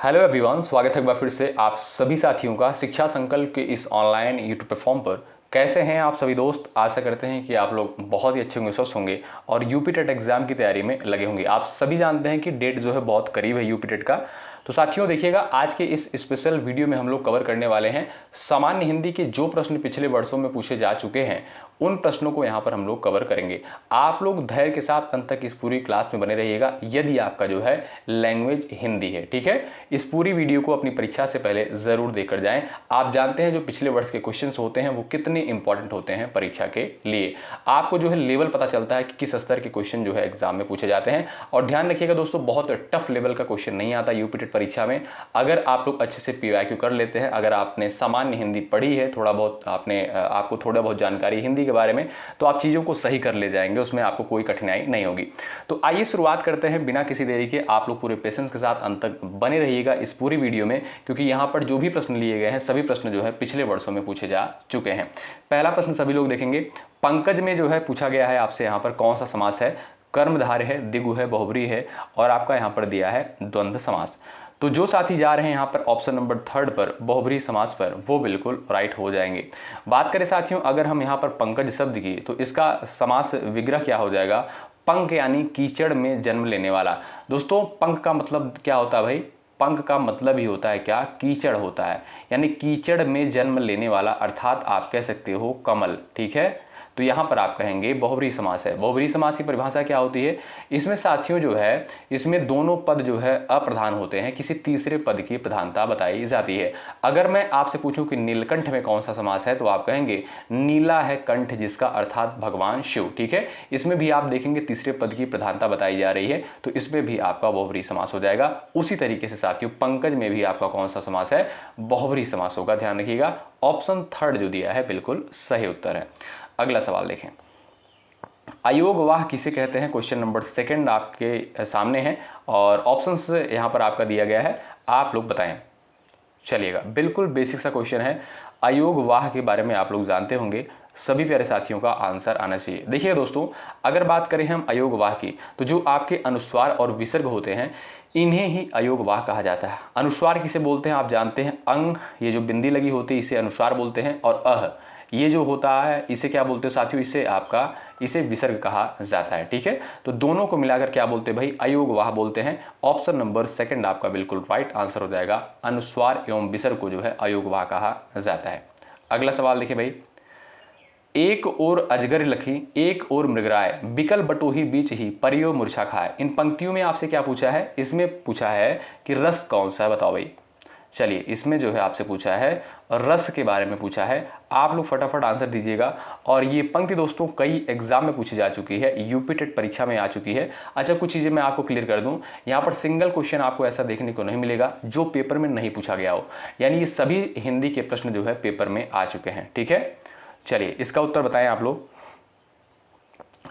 Hello everyone, स्वागत है एक बार फिर से आप सभी साथियों का शिक्षा संकल्प के इस ऑनलाइन यूट्यूब प्लेटफॉर्म पर। कैसे हैं आप सभी दोस्त? आशा करते हैं कि आप लोग बहुत ही अच्छे होंगे, स्वस्थ होंगे और यूपी टेट एग्जाम की तैयारी में लगे होंगे। आप सभी जानते हैं कि डेट जो है बहुत करीब है यूपी टेट का। तो साथियों देखिएगा, आज के इस स्पेशल वीडियो में हम लोग कवर करने वाले हैं सामान्य हिंदी के जो प्रश्न पिछले वर्षों में पूछे जा चुके हैं, उन प्रश्नों को यहाँ पर हम लोग कवर करेंगे। आप लोग धैर्य के साथ अंत तक इस पूरी क्लास में बने रहिएगा यदि आपका जो है लैंग्वेज हिंदी है, ठीक है। इस पूरी वीडियो को अपनी परीक्षा से पहले जरूर देखकर जाएं। आप जानते हैं जो पिछले वर्ष के क्वेश्चंस होते हैं वो कितने इंपॉर्टेंट होते हैं परीक्षा के लिए। आपको जो है लेवल पता चलता है कि किस स्तर के क्वेश्चन जो है एग्जाम में पूछे जाते हैं। और ध्यान रखिएगा दोस्तों, बहुत टफ लेवल का क्वेश्चन नहीं आता यूपी टेट परीक्षा में। अगर आप लोग अच्छे से पीवाईक्यू कर लेते हैं, अगर आपने सामान्य हिंदी पढ़ी है, थोड़ा बहुत आपको थोड़ा बहुत जानकारी हिंदी के बारे में, तो आप चीज़ों को सही कर ले जाएंगे, उसमें आपको कोई कठिनाई नहीं होगी। तो आइए शुरुआत करते हैं बिना किसी देरी के। आप लोग पूरे पेशेंस के साथ अंत तक बने रहिएगा इस पूरी वीडियो में, क्योंकि यहाँ पर जो भी प्रश्न लिए गए हैं सभी प्रश्न जो है पिछले वर्षों में पूछे जा चुके हैं। पहला प्रश्न सभी लोग देखेंगे। पंकज में जो है पूछा गया है आपसे यहाँ पर कौन सा समास है? कर्मधारय है, द्विगु है, बहुब्रीहि है और आपका यहाँ पर दिया है द्वंद्व समास। तो जो साथी जा रहे हैं यहाँ पर ऑप्शन नंबर 3 पर बहुब्रीहि समास पर, वो बिल्कुल राइट हो जाएंगे। बात करें साथियों अगर हम यहाँ पर पंकज शब्द की, तो इसका समास विग्रह क्या हो जाएगा? पंक यानी कीचड़ में जन्म लेने वाला। दोस्तों पंक का मतलब क्या होता है भाई? पंक का मतलब ही होता है क्या? कीचड़ होता है, यानी कीचड़ में जन्म लेने वाला, अर्थात आप कह सकते हो कमल, ठीक है। तो यहाँ पर आप कहेंगे बहुब्रीहि समास है। बहुब्रीहि समास की परिभाषा क्या होती है? इसमें साथियों जो है, इसमें दोनों पद जो है अप्रधान होते हैं, किसी तीसरे पद की प्रधानता बताई जाती है। अगर मैं आपसे पूछूं कि नीलकंठ में कौन सा समास है, तो आप कहेंगे नीला है कंठ जिसका, अर्थात भगवान शिव, ठीक है। इसमें भी आप देखेंगे तीसरे पद की प्रधानता बताई जा रही है, तो इसमें भी आपका बहुब्रीहि समास हो जाएगा। उसी तरीके से साथियों पंकज में भी आपका कौन सा समास है? बहुब्रीहि समास होगा। ध्यान रखिएगा, ऑप्शन 3 जो दिया है बिल्कुल सही उत्तर है। अगला सवाल देखें। अयोगवाह किसे कहते हैं? क्वेश्चन नंबर 2 आपके सामने है और ऑप्शंस यहाँ पर आपका दिया गया है, आप लोग बताएं। चलिएगा, बिल्कुल बेसिक सा क्वेश्चन है। अयोगवाह के बारे में आप लोग जानते होंगे, सभी प्यारे साथियों का आंसर आना चाहिए। देखिए दोस्तों, अगर बात करें हम अयोगवाह की, तो जो आपके अनुस्वार और विसर्ग होते हैं इन्हें ही अयोगवाह कहा जाता है। अनुस्वार किसे बोलते हैं आप जानते हैं? अंग, ये जो बिंदी लगी होती है इसे अनुस्वार बोलते हैं, और अह ये जो होता है इसे क्या बोलते हो साथियों? इसे विसर्ग कहा जाता है, ठीक है। तो दोनों को मिलाकर क्या बोलते हैं भाई? अयोगवाह बोलते हैं। ऑप्शन नंबर 2 आपका बिल्कुल राइट आंसर हो जाएगा। अनुस्वार एवं विसर्ग को जो है अयोगवाह कहा जाता है। अगला सवाल देखिए भाई। एक ओर अजगर लखी, एक ओर मृगराय, बिकल बटोही बीच ही, परियो मूर्छा खाए। इन पंक्तियों में आपसे क्या पूछा है? इसमें पूछा है कि रस कौन सा है, बताओ भाई। चलिए, इसमें जो है आपसे पूछा है रस के बारे में पूछा है। आप लोग फटाफट आंसर दीजिएगा। और ये पंक्ति दोस्तों कई एग्जाम में पूछी जा चुकी है, यूपी टेट परीक्षा में आ चुकी है। अच्छा, कुछ चीज़ें मैं आपको क्लियर कर दूं, यहाँ पर सिंगल क्वेश्चन आपको ऐसा देखने को नहीं मिलेगा जो पेपर में नहीं पूछा गया हो, यानी ये सभी हिंदी के प्रश्न जो है पेपर में आ चुके हैं, ठीक है। चलिए, इसका उत्तर बताएं आप लोग।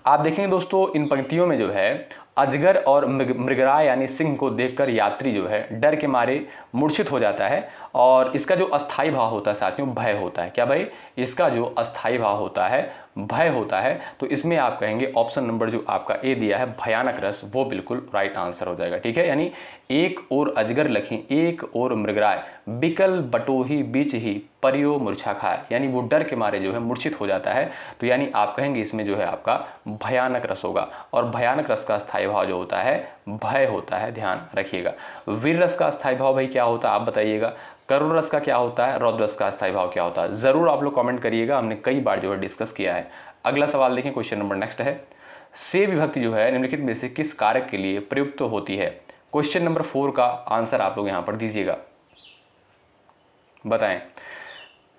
आप देखेंगे दोस्तों, इन पंक्तियों में जो है अजगर और मृगराय यानी सिंह को देखकर यात्री जो है डर के मारे मूर्छित हो जाता है। और इसका जो अस्थाई भाव होता है साथियों, भय होता है। क्या भाई? इसका जो अस्थाई भाव होता है भय होता है। तो इसमें आप कहेंगे ऑप्शन नंबर जो आपका ए दिया है भयानक रस, वो बिल्कुल राइट आंसर हो जाएगा, ठीक है। यानी एक और अजगर लखी, एक और मृगराय, बिकल बटोही बीच ही, परियो मूर्छा खाए, यानी वो डर के मारे जो है मूर्छित हो जाता है। तो यानी आप कहेंगे इसमें जो है आपका भयानक रस होगा। और भयानक रस का अस्थाई भाव जो होता है भय होता है, ध्यान रखिएगा। वीर रस का अस्थाई भाव भाई क्या होता है आप बताइएगा। करुण रस का क्या होता है? रौद्र रस का अस्थाई भाव क्या होता है? जरूर आप लोग कमेंट करिएगा, हमने कई बार जो है डिस्कस किया है। अगला सवाल देखें, क्वेश्चन नंबर नेक्स्ट है। से विभक्ति जो है निम्नलिखित में से किस कारक के लिए प्रयुक्त होती है? क्वेश्चन नंबर 4 का आंसर आप लोग यहां पर दीजिएगा, बताएं।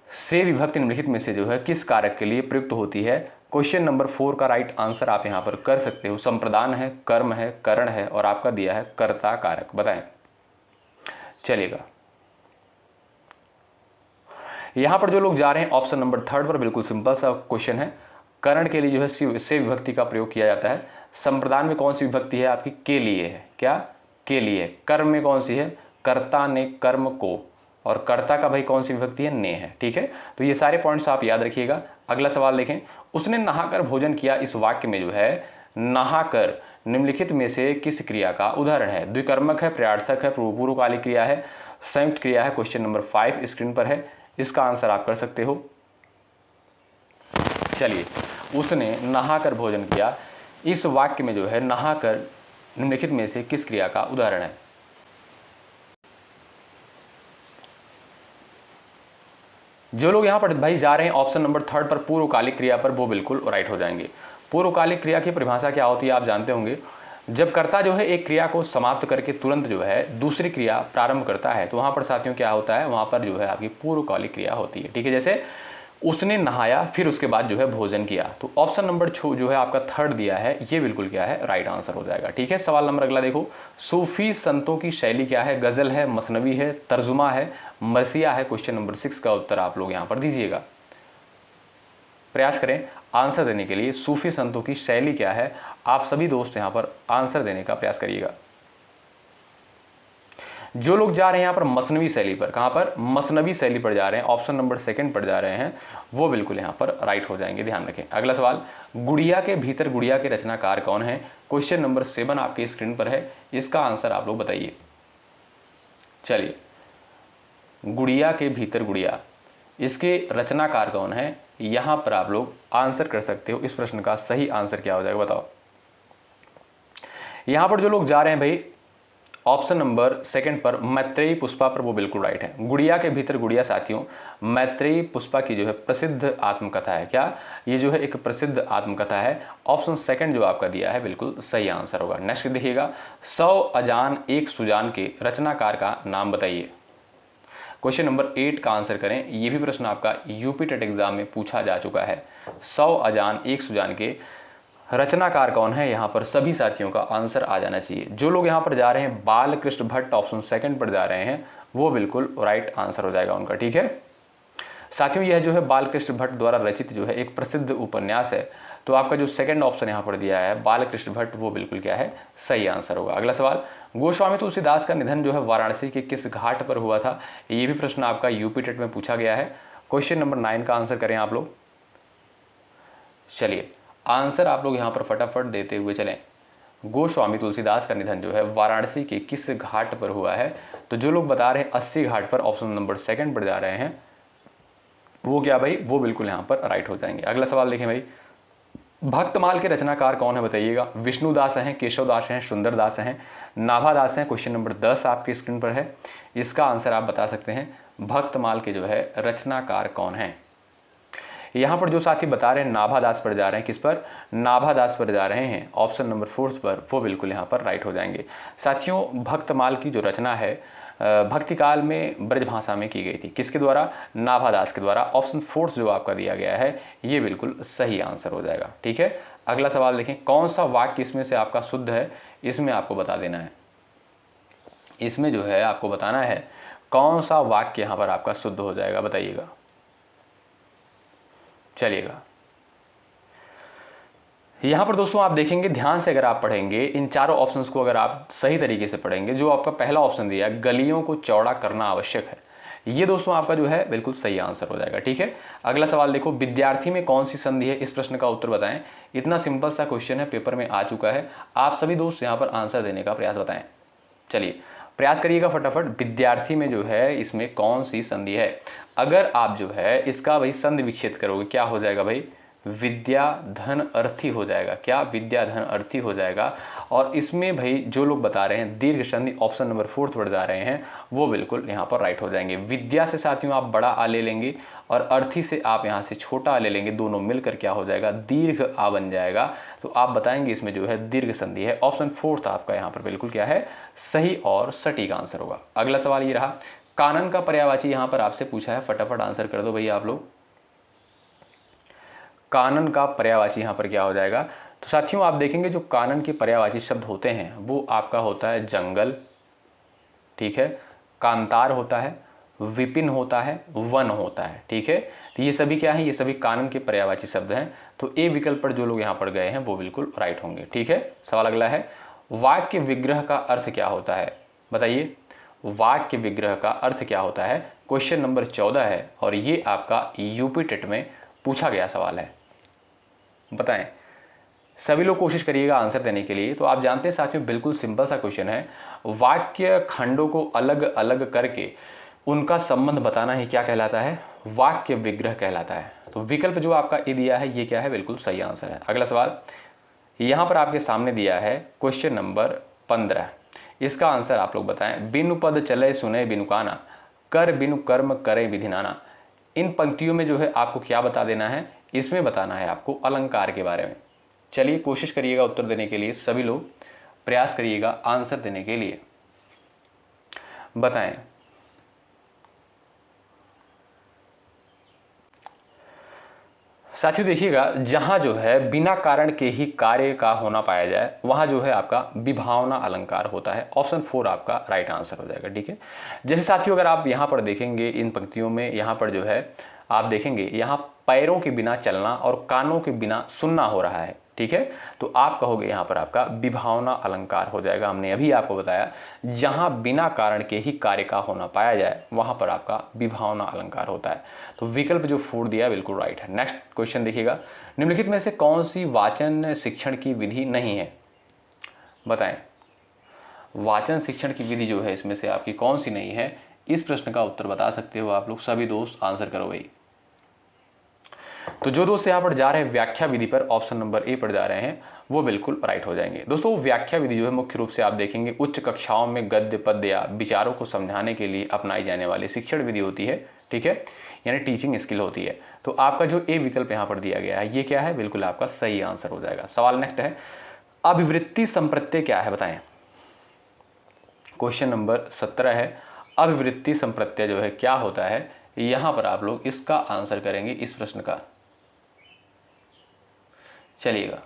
से विभक्ति निम्नलिखित में से जो है किस कारक के लिए प्रयुक्त होती है? क्वेश्चन नंबर 4 का राइट आंसर आप यहां पर कर सकते हो। संप्रदान है, कर्म है, करण है और आपका दिया है कर्ता कारक, बताएं। चलिएगा, यहां पर जो लोग जा रहे हैं ऑप्शन नंबर 3 पर, बिल्कुल सिंपल सा क्वेश्चन है। करण के लिए जो है से विभक्ति का प्रयोग किया जाता है। संप्रदान में कौन सी विभक्ति है आपकी? के लिए है। क्या? के लिए। कर्म में कौन सी है? कर्ता ने कर्म को। और कर्ता का भाई कौन सी विभक्ति है? ने है, ठीक है। तो ये सारे पॉइंट्स आप याद रखिएगा। अगला सवाल देखें। उसने नहाकर भोजन किया, इस वाक्य में जो है नहाकर निम्नलिखित में से किस क्रिया का उदाहरण है? द्विकर्मक है, प्रयार्थक है, पूर्वकालिक क्रिया है, संयुक्त क्रिया है। क्वेश्चन नंबर 5 स्क्रीन पर है, इसका आंसर आप कर सकते हो। चलिए, उसने नहाकर भोजन किया, इस वाक्य में जो है नहाकर निम्नलिखित में से किस क्रिया का उदाहरण है? जो लोग यहाँ पर भाई जा रहे हैं ऑप्शन नंबर 3 पर पूर्वकालिक क्रिया पर, वो बिल्कुल राइट हो जाएंगे। पूर्वकालिक क्रिया की परिभाषा क्या होती है आप जानते होंगे। जब कर्ता जो है एक क्रिया को समाप्त करके तुरंत जो है दूसरी क्रिया प्रारंभ करता है, तो वहाँ पर साथियों क्या होता है, वहाँ पर जो है आपकी पूर्वकालिक क्रिया होती है। ठीक है, जैसे उसने नहाया फिर उसके बाद जो है भोजन किया, तो ऑप्शन नंबर जो है आपका 3 दिया है, ये बिल्कुल क्या है, राइट आंसर हो जाएगा। ठीक है, सवाल नंबर अगला देखो, सूफी संतों की शैली क्या है? गजल है, मसनवी है, तर्जुमा है, मरसिया है। क्वेश्चन नंबर 6 का उत्तर आप लोग यहाँ पर दीजिएगा, प्रयास करें आंसर देने के लिए। सूफी संतों की शैली क्या है? आप सभी दोस्त यहाँ पर आंसर देने का प्रयास करिएगा। जो लोग जा रहे हैं यहाँ पर मसनवी शैली पर, कहाँ पर? मसनवी शैली पर जा रहे हैं, ऑप्शन नंबर 2 पर जा रहे हैं, वो बिल्कुल यहाँ पर राइट हो जाएंगे, ध्यान रखें। अगला सवाल, गुड़िया के भीतर गुड़िया के रचनाकार कौन है? क्वेश्चन नंबर 7 आपके स्क्रीन पर है, इसका आंसर आप लोग बताइए। चलिए, गुड़िया के भीतर गुड़िया, इसके रचनाकार कौन है? यहाँ पर आप लोग आंसर कर सकते हो। इस प्रश्न का सही आंसर क्या हो जाएगा बताओ। यहाँ पर जो लोग जा रहे हैं भाई ऑप्शन नंबर 2 पर मैत्रेयी पुष्पा पर, वो बिल्कुल राइट है। गुड़िया के भीतर गुड़िया साथियों मैत्रेयी पुष्पा की जो है प्रसिद्ध आत्मकथा है। क्या ये जो है एक प्रसिद्ध आत्मकथा है? ऑप्शन 2 जो आपका दिया है बिल्कुल सही आंसर होगा। नेक्स्ट देखिएगा, 100 अजान एक सुजान के रचनाकार का नाम बताइए। क्वेश्चन नंबर 8 का आंसर करें, ये भी प्रश्न आपका यूपी टेट एग्जाम में पूछा जा चुका है। 100 अजान एक सुजान के रचनाकार कौन है? यहाँ पर सभी साथियों का आंसर आ जाना चाहिए। जो लोग यहाँ पर जा रहे हैं बालकृष्ण भट्ट, ऑप्शन 2 पर जा रहे हैं, वो बिल्कुल राइट आंसर हो जाएगा उनका। ठीक है साथियों, यह जो है बालकृष्ण भट्ट द्वारा रचित जो है एक प्रसिद्ध उपन्यास है, तो आपका जो 2nd ऑप्शन यहाँ पर दिया है बालकृष्ण भट्ट, वो बिल्कुल क्या है, सही आंसर होगा। अगला सवाल, गोस्वामी तुलसीदास का निधन जो है वाराणसी के किस घाट पर हुआ था? ये भी प्रश्न आपका यूपी टेट में पूछा गया है। क्वेश्चन नंबर 9 का आंसर करें आप लोग। चलिए, आंसर आप लोग यहाँ पर फटाफट देते हुए चलें। गोस्वामी तुलसीदास का निधन जो है वाराणसी के किस घाट पर हुआ है? तो जो लोग बता रहे हैं 80 घाट पर, ऑप्शन नंबर 2 पर जा रहे हैं, वो क्या भाई, वो बिल्कुल यहाँ पर राइट हो जाएंगे। अगला सवाल देखें भाई, भक्तमाल के रचनाकार कौन है बताइएगा। विष्णुदास हैं, केशवदास हैं, सुंदरदास हैं, नाभादास हैं। क्वेश्चन नंबर 10 आपकी स्क्रीन पर है, इसका आंसर आप बता सकते हैं। भक्तमाल के जो है रचनाकार कौन है? यहाँ पर जो साथी बता रहे हैं नाभादास पर जा रहे हैं, किस पर? नाभादास पर जा रहे हैं, ऑप्शन नंबर 4 पर, वो बिल्कुल यहाँ पर राइट हो जाएंगे। साथियों, भक्तमाल की जो रचना है भक्ति काल में ब्रज भाषा में की गई थी, किसके द्वारा? नाभादास के द्वारा। ऑप्शन 4 जो आपका दिया गया है, ये बिल्कुल सही आंसर हो जाएगा। ठीक है, अगला सवाल देखें, कौन सा वाक्य इसमें से आपका शुद्ध है? इसमें आपको बता देना है, इसमें जो है आपको बताना है कौन सा वाक्य यहाँ पर आपका शुद्ध हो जाएगा, बताइएगा। चलिएगा, यहाँ पर दोस्तों आप देखेंगे ध्यान से, अगर आप पढ़ेंगे इन चारों ऑप्शंस को, अगर आप सही तरीके से पढ़ेंगे, जो आपका पहला ऑप्शन दिया है गलियों को चौड़ा करना आवश्यक है, ये दोस्तों आपका जो है बिल्कुल सही आंसर हो जाएगा। ठीक है, अगला सवाल देखो, विद्यार्थी में कौन सी संधि है? इस प्रश्न का उत्तर बताएं। इतना सिंपल सा क्वेश्चन है, पेपर में आ चुका है, आप सभी दोस्त यहाँ पर आंसर देने का प्रयास बताएं। चलिए, प्रयास करिएगा फटाफट। विद्यार्थी में जो है इसमें कौन सी संधि है? अगर आप जो है इसका भाई संधि विच्छेद करोगे, क्या हो जाएगा भाई? विद्या धन अर्थी हो जाएगा। क्या? विद्या धन अर्थी हो जाएगा। और इसमें भाई जो लोग बता रहे हैं दीर्घ संधि, ऑप्शन नंबर 4 पर जा रहे हैं, वो बिल्कुल यहाँ पर राइट हो जाएंगे। विद्या से साथियों आप बड़ा आ ले लेंगे और अर्थी से आप यहाँ से छोटा आ ले लेंगे, दोनों मिलकर क्या हो जाएगा? दीर्घ आ बन जाएगा। तो आप बताएंगे इसमें जो है दीर्घ संधि है। ऑप्शन 4 आपका यहाँ पर बिल्कुल क्या है? सही और सटीक आंसर होगा। अगला सवाल ये रहा, कानन का पर्यायवाची यहाँ पर आपसे पूछा है, फटाफट आंसर कर दो भैया आप लोग। कानन का पर्यायवाची यहाँ पर क्या हो जाएगा? तो साथियों आप देखेंगे जो कानन के पर्यायवाची शब्द होते हैं वो आपका होता है जंगल, ठीक है, कांतार होता है, विपिन होता है, वन होता है। ठीक है, तो ये सभी क्या है? ये सभी कानन के पर्यायवाची शब्द हैं। तो ए विकल्प पर जो लोग यहाँ पर गए हैं वो बिल्कुल राइट होंगे। ठीक है, सवाल अगला है, वाक्य विग्रह का अर्थ क्या होता है? बताइए, वाक्य विग्रह का अर्थ क्या होता है? क्वेश्चन नंबर 14 है और ये आपका यूपी टेट में पूछा गया सवाल है, बताएं। सभी लोग कोशिश करिएगा आंसर देने के लिए। तो आप जानते हैं साथियों, बिल्कुल सिंपल सा क्वेश्चन है। वाक्य खंडों को अलग अलग करके उनका संबंध बताना ही क्या कहलाता है? वाक्य विग्रह कहलाता है। तो विकल्प जो आपका ए दिया है ये क्या है? बिल्कुल सही आंसर है। अगला सवाल यहाँ पर आपके सामने दिया है क्वेश्चन नंबर 15। इसका आंसर आप लोग बताएं। बिनु पद चले सुने बिनु काना, कर बिनु कर्म करे विधि नाना। इन पंक्तियों में जो है आपको क्या बता देना है? इसमें बताना है आपको अलंकार के बारे में। चलिए कोशिश करिएगा उत्तर देने के लिए, सभी लोग प्रयास करिएगा आंसर देने के लिए। बताएं। साथियों देखिएगा, जहां जो है बिना कारण के ही कार्य का होना पाया जाए वहां जो है आपका विभावना अलंकार होता है। ऑप्शन 4 आपका राइट आंसर हो जाएगा। ठीक है, जैसे साथियों अगर आप यहां पर देखेंगे इन पंक्तियों में, यहां पर जो है आप देखेंगे यहां पैरों के बिना चलना और कानों के बिना सुनना हो रहा है। ठीक है, तो आप कहोगे यहां पर आपका विभावना अलंकार हो जाएगा। हमने अभी आपको बताया जहां बिना कारण के ही कार्य का होना पाया जाए वहां पर आपका विभावना अलंकार होता है। तो विकल्प जो 4 दिया बिल्कुल राइट है। नेक्स्ट क्वेश्चन देखिएगा, निम्नलिखित में से कौन सी वाचन शिक्षण की विधि नहीं है? बताएं। वाचन शिक्षण की विधि जो है इसमें से आपकी कौन सी नहीं है? इस प्रश्न का उत्तर बता सकते हो आप लोग। सभी दोस्त आंसर करो भाई। तो जो दोस्त यहाँ पर जा रहे हैं व्याख्या विधि पर, ऑप्शन नंबर ए पर जा रहे हैं, वो बिल्कुल राइट हो जाएंगे। दोस्तों व्याख्या विधि जो है मुख्य रूप से आप देखेंगे उच्च कक्षाओं में गद्य पद्य या विचारों को समझाने के लिए अपनाई जाने वाली शिक्षण विधि होती है। ठीक है, यानी टीचिंग स्किल होती है। तो आपका जो ए विकल्प यहाँ पर दिया गया है ये क्या है? बिल्कुल आपका सही आंसर हो जाएगा। सवाल नेक्स्ट है, अभिवृत्ति संप्रत्यय क्या है? बताएं। क्वेश्चन नंबर 17 है, अभिवृत्ति संप्रत्यय जो है क्या होता है? यहां पर आप लोग इसका आंसर करेंगे इस प्रश्न का। चलिएगा,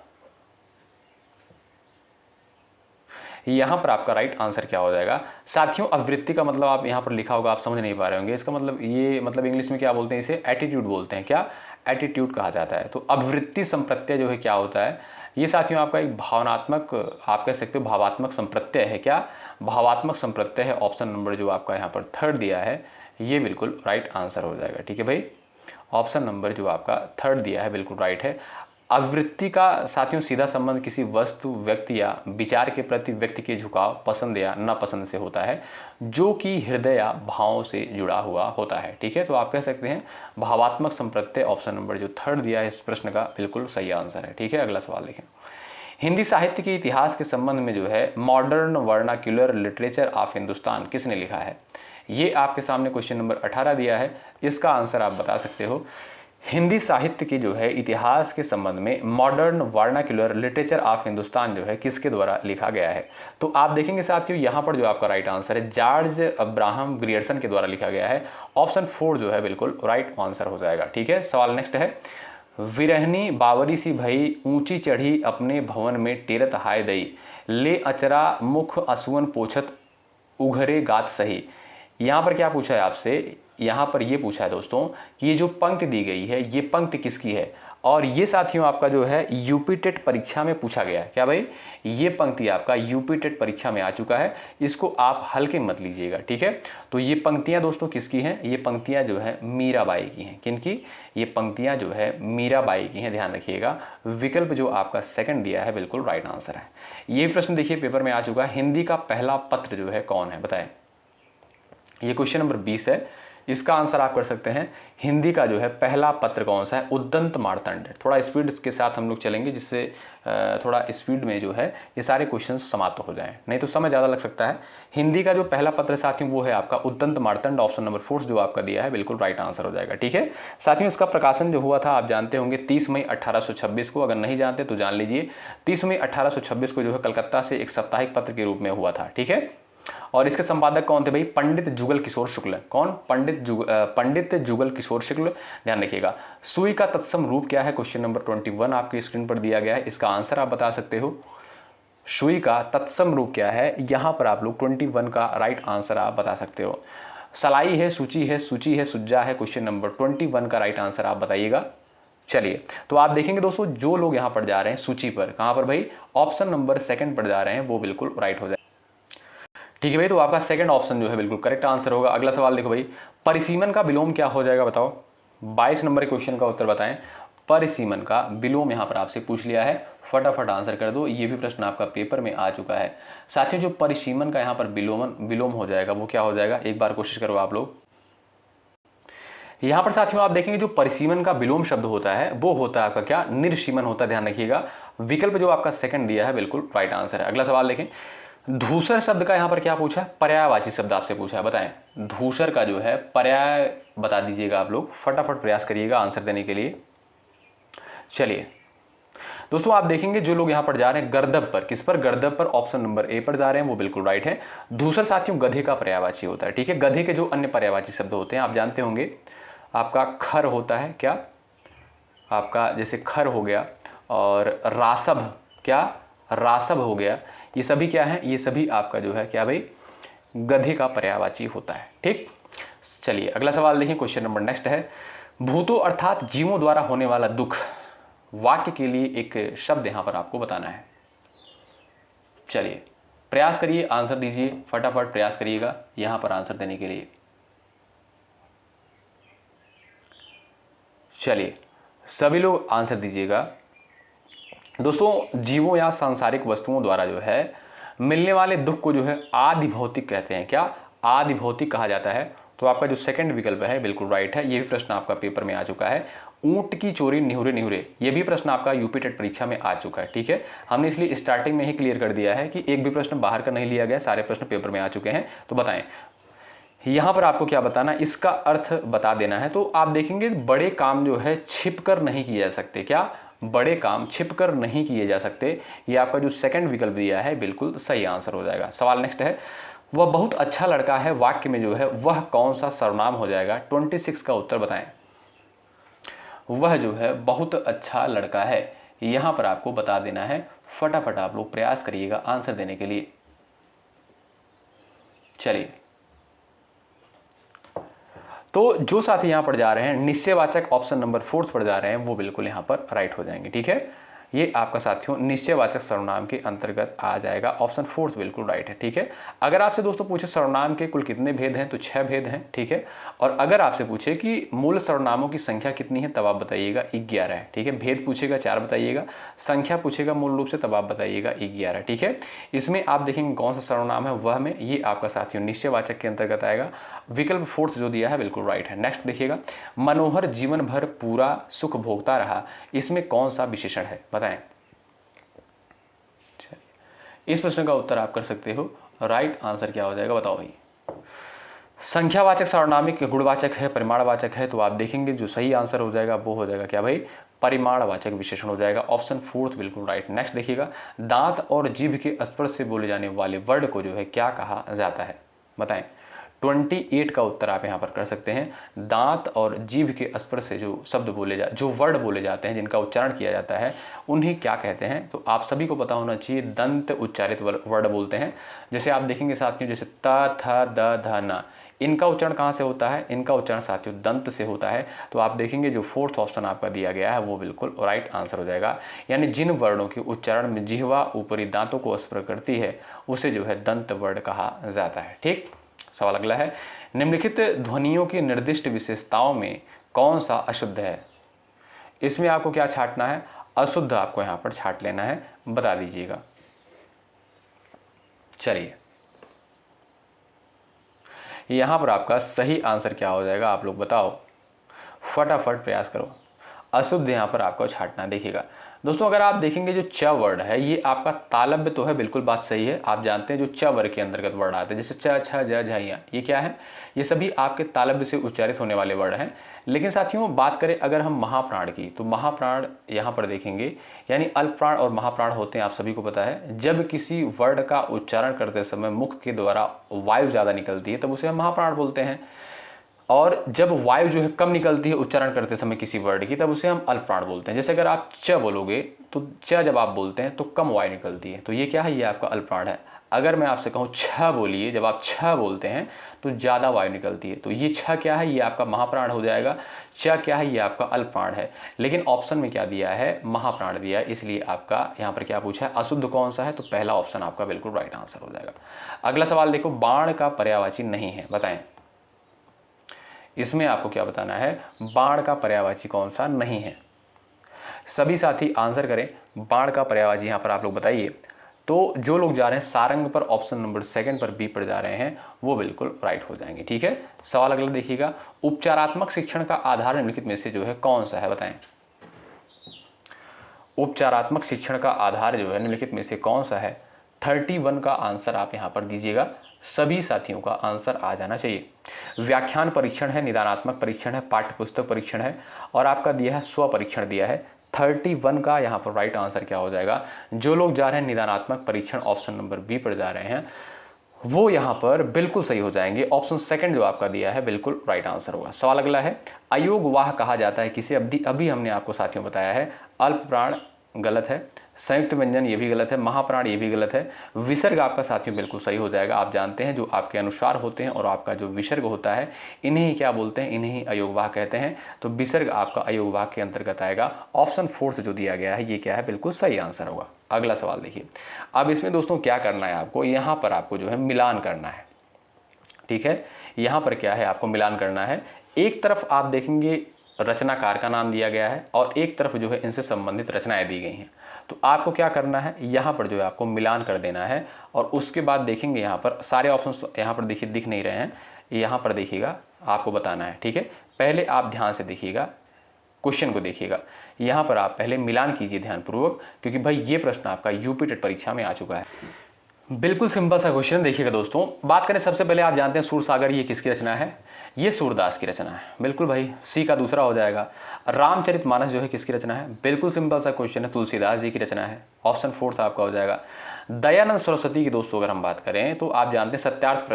यहां पर आपका राइट आंसर क्या हो जाएगा? साथियों अभिवृत्ति का मतलब आप यहां पर लिखा होगा, आप समझ नहीं पा रहे होंगे। इसका मतलब ये मतलब इंग्लिश में क्या बोलते हैं? इसे एटीट्यूड बोलते हैं। क्या? एटीट्यूड कहा जाता है। तो अभिवृत्ति संप्रत्यय जो है क्या होता है? ये साथियों आपका एक भावनात्मक, आप कह सकते हो भावात्मक संप्रत्यय है। क्या? भावात्मक संप्रत्यय है। ऑप्शन नंबर जो आपका यहाँ पर 3rd दिया है ये बिल्कुल राइट आंसर हो जाएगा। ठीक है भाई, ऑप्शन नंबर जो आपका 3rd दिया है बिल्कुल राइट है। अभिवृत्ति का साथियों सीधा संबंध किसी वस्तु, व्यक्ति या विचार के प्रति व्यक्ति के झुकाव, पसंद या नापसंद से होता है, जो कि हृदय या भावों से जुड़ा हुआ होता है। ठीक है, तो आप कह सकते हैं भावात्मक संप्रत्यय। ऑप्शन नंबर जो 3rd दिया है इस प्रश्न का बिल्कुल सही आंसर है। ठीक है, अगला सवाल देखें। हिंदी साहित्य के इतिहास के संबंध में जो है modern vernacular literature of Hindustan किसने लिखा है? ये आपके सामने क्वेश्चन नंबर 18 दिया है। इसका आंसर आप बता सकते हो। हिंदी साहित्य के जो है इतिहास के संबंध में modern vernacular literature of Hindustan जो है किसके द्वारा लिखा गया है? तो आप देखेंगे साथियों यहाँ पर जो आपका राइट आंसर है जॉर्ज अब्राहम ग्रियर्सन के द्वारा लिखा गया है। ऑप्शन 4 जो है बिल्कुल राइट आंसर हो जाएगा। ठीक है, सवाल नेक्स्ट है, विरहनी बावरी सी भई ऊंची चढ़ी अपने भवन में टेरत हाय दई, ले अचरा मुख असुवन पोछत उघरे गात सही। यहाँ पर क्या पूछा है आपसे? यहाँ पर ये पूछा है दोस्तों, ये जो पंक्ति दी गई है ये पंक्ति किसकी है? और ये साथियों आपका जो है यूपी टेट परीक्षा में पूछा गया है। क्या भाई? ये पंक्ति आपका यूपी टेट परीक्षा में आ चुका है, इसको आप हल्के मत लीजिएगा। ठीक है, तो ये पंक्तियां दोस्तों किसकी हैं? ये पंक्तियां जो है मीराबाई की हैं। किनकी? ये पंक्तियां जो है मीराबाई की हैं, ध्यान रखिएगा। विकल्प जो आपका 2nd दिया है बिल्कुल राइट आंसर है। ये प्रश्न देखिए पेपर में आ चुका है, हिंदी का पहला पत्र जो है कौन है? बताएं। ये क्वेश्चन नंबर 20 है। इसका आंसर आप कर सकते हैं, हिंदी का जो है पहला पत्र कौन सा है? उद्दंत मार्तंड। थोड़ा स्पीड के साथ हम लोग चलेंगे जिससे थोड़ा स्पीड में जो है ये सारे क्वेश्चंस समाप्त हो जाएं, नहीं तो समय ज़्यादा लग सकता है। हिंदी का जो पहला पत्र साथियों वो है आपका उद्दंत मार्तंड। ऑप्शन नंबर 4 जो आपका दिया है बिल्कुल राइट आंसर हो जाएगा। ठीक है साथियों, इसका प्रकाशन जो हुआ था आप जानते होंगे 30 मई 1826 को। अगर नहीं जानते तो जान लीजिए, 30 मई 1826 को जो है कलकत्ता से एक साप्ताहिक पत्र के रूप में हुआ था। ठीक है, और इसके संपादक कौन थे भाई? पंडित जुगल किशोर शुक्ल। कौन? पंडित जुगल किशोर शुक्ल। ध्यान रखिएगा। सुई का तत्सम रूप क्या है? क्वेश्चन नंबर 21 आपकी स्क्रीन पर दिया गया है, इसका आंसर आप बता सकते हो। सुई का तत्सम रूप क्या है? यहां पर आप लोग 21 का राइट आंसर आप बता सकते हो। सलाई है, सूची है, सूची है, सुज्जा है। क्वेश्चन नंबर 21 का राइट आंसर आप बताइएगा। चलिए, तो आप देखेंगे दोस्तों जो लोग यहां पर जा रहे हैं सूची पर, कहां पर भाई? ऑप्शन नंबर 2nd पर जा रहे हैं, वो बिल्कुल राइट हो जाए। ठीक है भाई, तो आपका 2nd ऑप्शन जो है बिल्कुल करेक्ट आंसर होगा। अगला सवाल देखो भाई, परिसीमन का विलोम क्या हो जाएगा? बताओ। 22 नंबर क्वेश्चन का उत्तर बताएं। परिसीमन का विलोम यहाँ पर आपसे पूछ लिया है, फटाफट आंसर कर दो। ये भी प्रश्न आपका पेपर में आ चुका है साथियों। जो परिसीमन का यहाँ पर विलोम हो जाएगा वो क्या हो जाएगा, एक बार कोशिश करो आप लोग। यहाँ पर साथियों आप देखेंगे जो परिसीमन का विलोम शब्द होता है वो होता है आपका क्या, निर्सीमन होता है, ध्यान रखिएगा। विकल्प जो आपका सेकंड दिया है बिल्कुल राइट आंसर है। अगला सवाल देखें, धूसर शब्द का यहाँ पर क्या पूछा है, पर्यायवाची शब्द आपसे पूछा है, बताएं धूसर का जो है पर्याय बता दीजिएगा आप लोग, फटाफट प्रयास करिएगा आंसर देने के लिए। चलिए दोस्तों आप देखेंगे जो लोग यहाँ पर जा रहे हैं गर्दभ पर, किस पर, गर्दभ पर, ऑप्शन नंबर ए पर जा रहे हैं, वो बिल्कुल राइट है। धूसर साथियों गधे का पर्यायवाची होता है, ठीक है। गधे के जो अन्य पर्यायवाची शब्द होते हैं आप जानते होंगे, आपका खर होता है क्या, आपका जैसे खर हो गया, और रासभ, क्या रासभ हो गया, ये सभी क्या है, ये सभी आपका जो है क्या भाई, गधे का पर्यायवाची होता है, ठीक। चलिए अगला सवाल देखिए, क्वेश्चन नंबर नेक्स्ट है, भूतों अर्थात जीवों द्वारा होने वाला दुख, वाक्य के लिए एक शब्द यहां पर आपको बताना है। चलिए प्रयास करिए, आंसर दीजिए, फटाफट प्रयास करिएगा यहां पर आंसर देने के लिए। चलिए सभी लोग आंसर दीजिएगा। दोस्तों जीवों या सांसारिक वस्तुओं द्वारा जो है मिलने वाले दुख को जो है आदि भौतिक कहते हैं, क्या आदि भौतिक कहा जाता है। तो आपका जो सेकंड विकल्प है बिल्कुल राइट है। ये भी प्रश्न आपका पेपर में आ चुका है। ऊंट की चोरी निहुरे निहुरे, ये भी प्रश्न आपका यूपी टेट परीक्षा में आ चुका है, ठीक है। हमने इसलिए स्टार्टिंग में ही क्लियर कर दिया है कि एक भी प्रश्न बाहर का नहीं लिया गया, सारे प्रश्न पेपर में आ चुके हैं। तो बताएं यहां पर आपको क्या बताना, इसका अर्थ बता देना है। तो आप देखेंगे बड़े काम जो है छिपकर नहीं किए जा सकते, क्या बड़े काम छिपकर नहीं किए जा सकते। ये आपका जो सेकंड विकल्प दिया है बिल्कुल सही आंसर हो जाएगा। सवाल नेक्स्ट है, वह बहुत अच्छा लड़का है, वाक्य में जो है वह कौन सा सर्वनाम हो जाएगा, 26 का उत्तर बताएं। वह जो है बहुत अच्छा लड़का है, यहां पर आपको बता देना है, फटाफट आप लोग प्रयास करिएगा आंसर देने के लिए। चलिए तो जो साथी यहां पर जा रहे हैं निश्चयवाचक ऑप्शन नंबर 4 पर जा रहे हैं वो बिल्कुल यहां पर राइट हो जाएंगे, ठीक है। ये आपका साथियों निश्चयवाचक सर्वनाम के अंतर्गत आ जाएगा, ऑप्शन 4 बिल्कुल राइट है, ठीक है। अगर आपसे दोस्तों पूछे सर्वनाम के कुल कितने भेद हैं तो 6 भेद हैं, ठीक है। और अगर आपसे पूछे कि मूल सर्वनामों की संख्या कितनी है तब आप बताइएगा 11 है, ठीक है। भेद पूछेगा 4 बताइएगा, संख्या पूछेगा मूल रूप से तब आप बताइएगा 11, ठीक है। इसमें आप देखेंगे कौन सा सर्वनाम है, वह में ये आपका साथियों निश्चयवाचक के अंतर्गत आएगा। विकल्प 4 जो दिया है बिल्कुल राइट है। नेक्स्ट देखिएगा, मनोहर जीवन भर पूरा सुख भोगता रहा, इसमें कौन सा विशेषण है बताएं। इस प्रश्न का उत्तर आप कर सकते हो, राइट आंसर क्या हो जाएगा बताओ भाई। संख्यावाचक सार्वनामिक गुणवाचक है, परिमाणवाचक है, तो आप देखेंगे जो सही आंसर हो जाएगा वो हो जाएगा क्या भाई, परिमाणवाचक विशेषण हो जाएगा, ऑप्शन 4 बिल्कुल राइट। नेक्स्ट देखिएगा, दांत और जीभ के स्पर्श से बोले जाने वाले वर्ड को जो है क्या कहा जाता है बताएं। 28 का उत्तर आप यहाँ पर कर सकते हैं। दांत और जीभ के स्पर्श से जो शब्द जो वर्ड बोले जाते हैं, जिनका उच्चारण किया जाता है, उन्हें क्या कहते हैं। तो आप सभी को पता होना चाहिए, दंत उच्चारित वर्ड बोलते हैं। जैसे आप देखेंगे साथियों, जैसे त थ द ध न, इनका उच्चारण कहाँ से होता है, इनका उच्चारण साथियों दंत से होता है। तो आप देखेंगे जो 4th ऑप्शन आपका दिया गया है वो बिल्कुल राइट आंसर हो जाएगा। यानी जिन वर्णों के उच्चारण में जिह्वा ऊपरी दांतों को स्पर्श करती है उसे जो है दंत वर्ड कहा जाता है, ठीक। सवाल अगला है, निम्नलिखित ध्वनियों की निर्दिष्ट विशेषताओं में कौन सा अशुद्ध है। इसमें आपको क्या छांटना है, अशुद्ध आपको यहां पर छांट लेना है, बता दीजिएगा। चलिए यहां पर आपका सही आंसर क्या हो जाएगा आप लोग बताओ, फटाफट प्रयास करो। अशुद्ध यहां पर आपको छांटना, देखिएगा दोस्तों अगर आप देखेंगे जो च वर्ड है ये आपका तालव्य तो है, बिल्कुल बात सही है। आप जानते हैं जो च वर्ग के अंतर्गत वर्ड आते हैं, जैसे च छ ज झ ये क्या है, ये सभी आपके तालव्य से उच्चारित होने वाले वर्ड हैं। लेकिन साथियों बात करें अगर हम महाप्राण की, तो महाप्राण यहाँ पर देखेंगे, यानी अल्पप्राण और महाप्राण होते हैं, आप सभी को पता है। जब किसी वर्ड का उच्चारण करते समय मुख के द्वारा वायु ज़्यादा निकलती है तब उसे हम महाप्राण बोलते हैं, और जब वायु जो है कम निकलती है उच्चारण करते समय किसी वर्ड की तब उसे हम अल्पप्राण बोलते हैं। जैसे अगर आप च बोलोगे तो च जब आप बोलते हैं तो कम वायु निकलती है, तो ये क्या है, ये आपका अल्पप्राण है। अगर मैं आपसे कहूँ छ बोलिए, जब आप छ बोलते हैं तो ज़्यादा वायु निकलती है, तो ये छ क्या है, ये आपका महाप्राण हो जाएगा। च क्या है, ये आपका अल्पप्राण है। लेकिन ऑप्शन में क्या दिया है, महाप्राण दिया है, इसलिए आपका यहाँ पर क्या पूछा है, अशुद्ध कौन सा है, तो पहला ऑप्शन आपका बिल्कुल राइट आंसर हो जाएगा। अगला सवाल देखो, बाण का पर्यायवाची नहीं है, बताएं। इसमें आपको क्या बताना है, बाण का पर्यायवाची कौन सा नहीं है। सभी साथी आंसर करें। बाण का पर्यायवाची यहाँ पर आप लोग बताइए। तो जो लोग जा रहे हैं सारंग पर, ऑप्शन नंबर सेकंड पर, बी पर जा रहे हैं, वो बिल्कुल राइट हो जाएंगे। ठीक है, सवाल अगला देखिएगा, उपचारात्मक शिक्षण का आधार निम्नलिखित में से जो है कौन सा है, बताएं। उपचारात्मक शिक्षण का आधार जो है निम्नलिखित में से कौन सा है? 31 का आंसर आप यहाँ पर दीजिएगा। सभी साथियों का आंसर आ जाना चाहिए। व्याख्यान परीक्षण है, निदानात्मक परीक्षण है, पाठ्य पुस्तक परीक्षण है, और आपका दिया है स्व परीक्षण दिया है। 31 का यहाँ पर राइट आंसर क्या हो जाएगा? जो लोग जा रहे हैं निदानात्मक परीक्षण, ऑप्शन नंबर बी पर जा रहे हैं, वो यहाँ पर बिल्कुल सही हो जाएंगे। ऑप्शन सेकंड जो आपका दिया है बिल्कुल राइट आंसर होगा। सवाल अगला है, अयोगवाह कहा जाता है किसे? अभी हमने आपको साथियों बताया है। अल्प प्राण गलत है, संयुक्त व्यंजन ये भी गलत है, महाप्राण ये भी गलत है, विसर्ग आपका साथियों बिल्कुल सही हो जाएगा। आप जानते हैं जो आपके अनुस्वार होते हैं और आपका जो विसर्ग होता है, इन्हें ही क्या बोलते हैं? इन्हें ही अयोगवाह कहते हैं। तो विसर्ग आपका अयोगवाह के अंतर्गत आएगा। ऑप्शन 4 से जो दिया गया है ये क्या है? बिल्कुल सही आंसर होगा। अगला सवाल देखिए। अब इसमें दोस्तों क्या करना है आपको? यहाँ पर आपको जो है मिलान करना है। ठीक है, यहाँ पर क्या है? आपको मिलान करना है। एक तरफ आप देखेंगे रचनाकार का नाम दिया गया है और एक तरफ जो है इनसे संबंधित रचनाएं दी गई हैं। तो आपको क्या करना है? यहाँ पर जो है आपको मिलान कर देना है और उसके बाद देखेंगे यहाँ पर सारे ऑप्शंस यहाँ पर देखिए दिख नहीं रहे हैं, यहाँ पर देखिएगा, आपको बताना है। ठीक है, पहले आप ध्यान से देखिएगा, क्वेश्चन को देखिएगा। यहाँ पर आप पहले मिलान कीजिए ध्यानपूर्वक, क्योंकि भाई ये प्रश्न आपका यूपी टेट परीक्षा में आ चुका है। बिल्कुल सिंपल सा क्वेश्चन देखिएगा दोस्तों। बात करें सबसे पहले, आप जानते हैं सूरसागर ये किसकी रचना है? ये सूरदास की रचना है। बिल्कुल भाई, सी का दूसरा हो जाएगा। रामचरितमानस जो है किसकी रचना है? बिल्कुल सिंपल सा क्वेश्चन है, तुलसीदास जी की रचना है। ऑप्शन 4 आपका हो जाएगा। दयानंद सरस्वती की दोस्तों अगर हम बात करें तो आप जानते हैं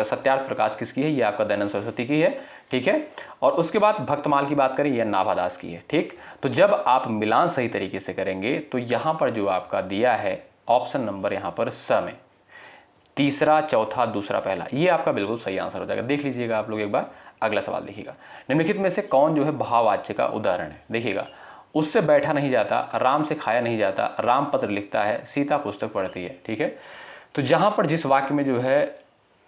सत्यार्थ प्रकाश किसकी है? ये आपका दयानंद सरस्वती की है। ठीक है, और उसके बाद भक्तमाल की बात करें, यह नाभादास की है। ठीक, तो जब आप मिलान सही तरीके से करेंगे तो यहाँ पर जो आपका दिया है ऑप्शन नंबर यहाँ पर स में, तीसरा, चौथा, दूसरा, पहला, ये आपका बिल्कुल सही आंसर हो जाएगा। देख लीजिएगा आप लोग एक बार। अगला सवाल देखिएगा, निम्नलिखित में से कौन जो है भाववाच्य का उदाहरण है? देखिएगा, उससे बैठा नहीं जाता, राम से खाया नहीं जाता, राम पत्र लिखता है, सीता पुस्तक पढ़ती है। ठीक है, तो जहां पर जिस वाक्य में जो है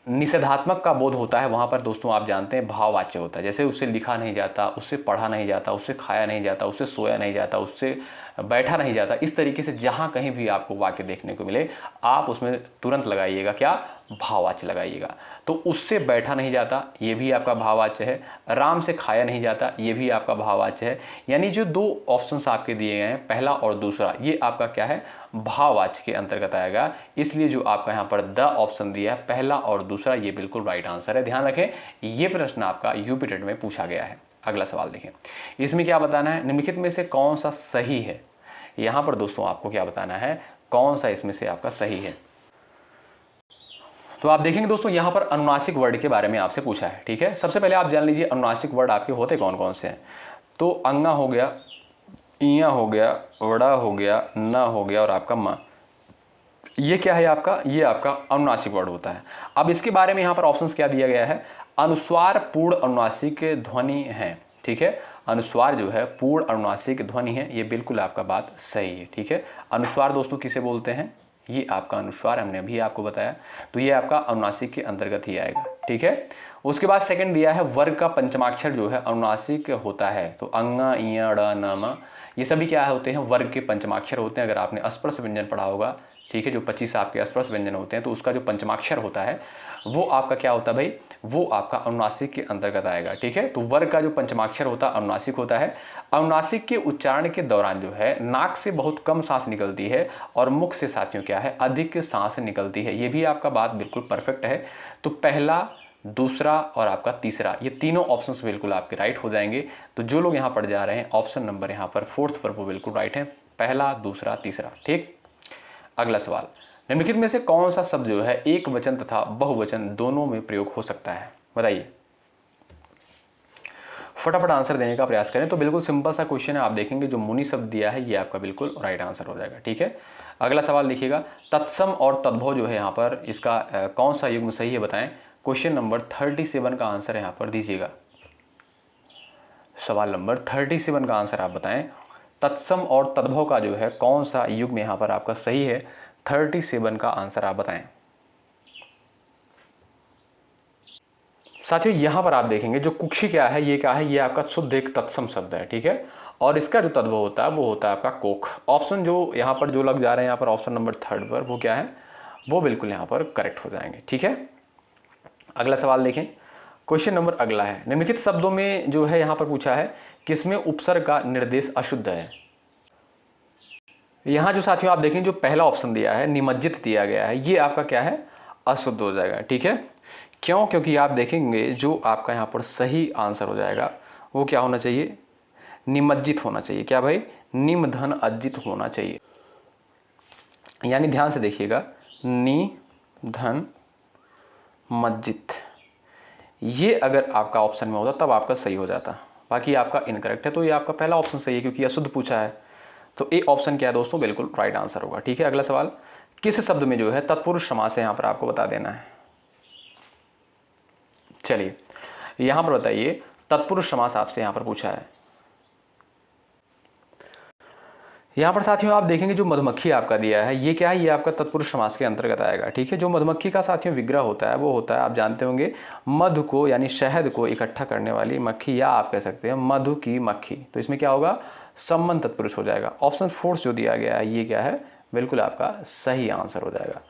निषेधात्मक का बोध होता है, वहां पर दोस्तों आप जानते हैं भाववाच्य होता है। जैसे उससे लिखा नहीं जाता, उससे पढ़ा नहीं जाता, उससे खाया नहीं जाता, उससे सोया नहीं जाता, उससे बैठा नहीं जाता, इस तरीके से जहां कहीं भी आपको वाक्य देखने को मिले, आप उसमें तुरंत लगाइएगा क्या? भाववाच्य लगाइएगा। तो उससे बैठा नहीं जाता, ये भी आपका भाववाच्य है। राम से खाया नहीं जाता, ये भी आपका भाववाच्य है। यानी जो दो ऑप्शंस आपके दिए गए हैं, पहला और दूसरा, ये आपका क्या है? भाववाच्य के अंतर्गत आएगा। इसलिए जो आपका यहाँ पर द ऑप्शन दिया है, पहला और दूसरा, ये बिल्कुल राइट आंसर है। ध्यान रखें, ये प्रश्न आपका यूपी टेट में पूछा गया है। अगला सवाल देखें, इसमें क्या बताना है? निम्नलिखित में से कौन सा सही है? यहाँ पर दोस्तों आपको क्या बताना है? कौन सा इसमें से आपका सही है? तो आप देखेंगे दोस्तों, यहाँ पर अनुनासिक वर्ड के बारे में आपसे पूछा है। ठीक है, सबसे पहले आप जान लीजिए अनुनासिक वर्ड आपके होते कौन कौन से हैं। तो अंगा हो गया, इया हो गया, वड़ा हो गया, न हो गया और आपका म। ये क्या है आपका? ये आपका अनुनासिक वर्ड होता है। अब इसके बारे में यहाँ पर ऑप्शंस क्या दिया गया है? अनुस्वार पूर्ण अनुनासिक ध्वनि है। ठीक है, अनुस्वार जो है पूर्ण अनुनासिक ध्वनि है, ये बिल्कुल आपका बात सही है। ठीक है, अनुस्वार दोस्तों किसे बोलते हैं? ये आपका अनुस्वार हमने अभी आपको बताया, तो ये आपका अनुनासिक के अंतर्गत ही आएगा। ठीक है, उसके बाद सेकंड दिया है वर्ग का पंचमाक्षर जो है अनुनासिक होता है। तो अंगा, इया, ड़, न, म, ये सभी क्या होते हैं? वर्ग के पंचमाक्षर होते हैं। अगर आपने अस्पर्श व्यंजन पढ़ा होगा, ठीक है, जो 25 आपके अस्पर्श व्यंजन होते हैं, तो उसका जो पंचमाक्षर होता है वो आपका क्या होता है भाई? वो आपका अनुनासिक के अंतर्गत आएगा। ठीक है, तो वर्ग का जो पंचमाक्षर होता है अनुनासिक होता है। अनुनासिक के उच्चारण के दौरान जो है नाक से बहुत कम सांस निकलती है और मुख से साथियों क्या है? अधिक सांस निकलती है। ये भी आपका बात बिल्कुल परफेक्ट है। तो पहला, दूसरा और आपका तीसरा, ये तीनों ऑप्शंस बिल्कुल आपके राइट हो जाएंगे। तो जो लोग यहाँ पर जा रहे हैं ऑप्शन नंबर यहाँ पर 4th पर, वो बिल्कुल राइट है। पहला, दूसरा, तीसरा। ठीक, अगला सवाल, निम्नलिखित में से कौन सा शब्द जो है एक वचन तथा बहुवचन दोनों में प्रयोग हो सकता है? बताइए, फटाफट आंसर देने का प्रयास करें। तो बिल्कुल सिंपल सा क्वेश्चन है। आप देखेंगे जो मुनि शब्द दिया है ये आपका बिल्कुल राइट आंसर हो जाएगा। ठीक है, अगला सवाल देखिएगा, तत्सम और तद्भव जो है यहाँ पर इसका कौन सा युग्म सही है? बताएं। क्वेश्चन नंबर 37 का आंसर यहाँ पर दीजिएगा। सवाल नंबर 37 का आंसर आप बताएं। तत्सम और तद्भव का जो है कौन सा युग्म यहाँ पर आपका सही है? 37 का आंसर आप बताएं। साथियों यहाँ पर आप देखेंगे जो कुक्षी क्या है, ये क्या है? ये आपका शुद्ध एक तत्सम शब्द है। ठीक है, और इसका जो तद्भव होता है वो होता है आपका कोक। ऑप्शन जो यहाँ पर जो लग जा रहे हैं यहाँ पर ऑप्शन नंबर 3 पर, वो क्या है, वो बिल्कुल यहाँ पर करेक्ट हो जाएंगे। ठीक है, अगला सवाल देखें। क्वेश्चन नंबर अगला है, निम्नलिखित शब्दों में जो है यहाँ पर पूछा है किसमें उपसर्ग का निर्देश अशुद्ध है। यहाँ जो साथियों आप देखें जो पहला ऑप्शन दिया है निमज्जित दिया गया है, ये आपका क्या है, अशुद्ध हो जाएगा। ठीक है, क्यों, क्योंकि आप देखेंगे जो आपका यहाँ पर सही आंसर हो जाएगा वो क्या होना चाहिए, निमज्जित होना चाहिए। क्या भाई, निम धन अज्जित होना चाहिए। यानी ध्यान से देखिएगा, नि धन मज्जित, ये अगर आपका ऑप्शन में होता तब आपका सही हो जाता, बाकी आपका इनकरेक्ट है। तो ये आपका पहला ऑप्शन सही है क्योंकि अशुद्ध पूछा है, तो ए ऑप्शन क्या है दोस्तों, बिल्कुल राइट आंसर होगा। ठीक है, अगला सवाल, किस शब्द में जो है तत्पुरुष समास है, यहाँ पर आपको बता देना है। चलिए यहाँ पर बताइए, तत्पुरुष समास आपसे यहाँ पर पूछा है। यहाँ पर साथियों आप देखेंगे जो मधुमक्खी आपका दिया है ये क्या है, ये आपका तत्पुरुष समास के अंतर्गत आएगा। ठीक है, जो मधुमक्खी का साथियों विग्रह होता है वो होता है, आप जानते होंगे, मधु को यानी शहद को इकट्ठा करने वाली मक्खी, या आप कह सकते हैं मधु की मक्खी। तो इसमें क्या होगा, सम्मन तत्पुरुष हो जाएगा। ऑप्शन 4 जो दिया गया है ये क्या है, बिल्कुल आपका सही आंसर हो जाएगा।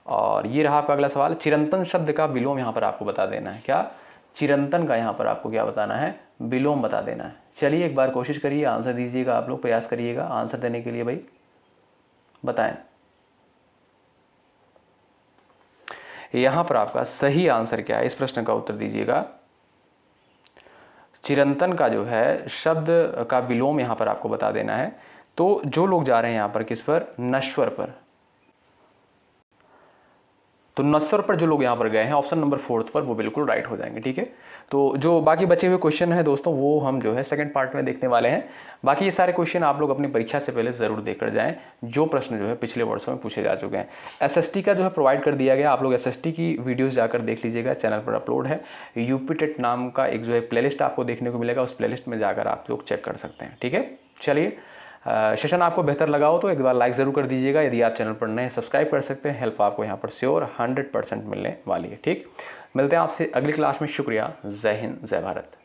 और ये रहा आपका अगला सवाल, चिरंतन शब्द का विलोम यहाँ पर आपको बता देना है। क्या, चिरंतन का यहाँ पर आपको क्या बताना है, विलोम बता देना है। चलिए एक बार कोशिश करिए, आंसर दीजिएगा, आप लोग प्रयास करिएगा आंसर देने के लिए। भाई बताएं, यहाँ पर आपका सही आंसर क्या है, इस प्रश्न का उत्तर दीजिएगा। चिरंतन का जो है शब्द का विलोम यहाँ पर आपको बता देना है। तो जो लोग जा रहे हैं यहाँ पर किस पर, नश्वर पर, तो नश्वर पर जो लोग यहाँ पर गए हैं ऑप्शन नंबर 4 पर, वो बिल्कुल राइट हो जाएंगे। ठीक है, तो जो बाकी बचे हुए क्वेश्चन हैं दोस्तों वो हम जो है सेकंड पार्ट में देखने वाले हैं। बाकी ये सारे क्वेश्चन आप लोग अपनी परीक्षा से पहले ज़रूर देकर जाएं, जो प्रश्न जो है पिछले वर्षों में पूछे जा चुके हैं। एसएसटी का जो है प्रोवाइड कर दिया गया, आप लोग एसएसटी की वीडियोज़ जाकर देख लीजिएगा, चैनल पर अपलोड है। यूपी टेट नाम का एक जो है प्लेलिस्ट आपको देखने को मिलेगा, उस प्लेलिस्ट में जाकर आप लोग चेक कर सकते हैं। ठीक है, चलिए सेशन आपको बेहतर लगा हो तो एक बार लाइक ज़रूर कर दीजिएगा। यदि आप चैनल पर नए सब्सक्राइब कर सकते हैं, हेल्प आपको यहाँ पर श्योर 100% मिलने वाली है। ठीक, मिलते हैं आपसे अगली क्लास में। शुक्रिया, जय हिंद, जय भारत।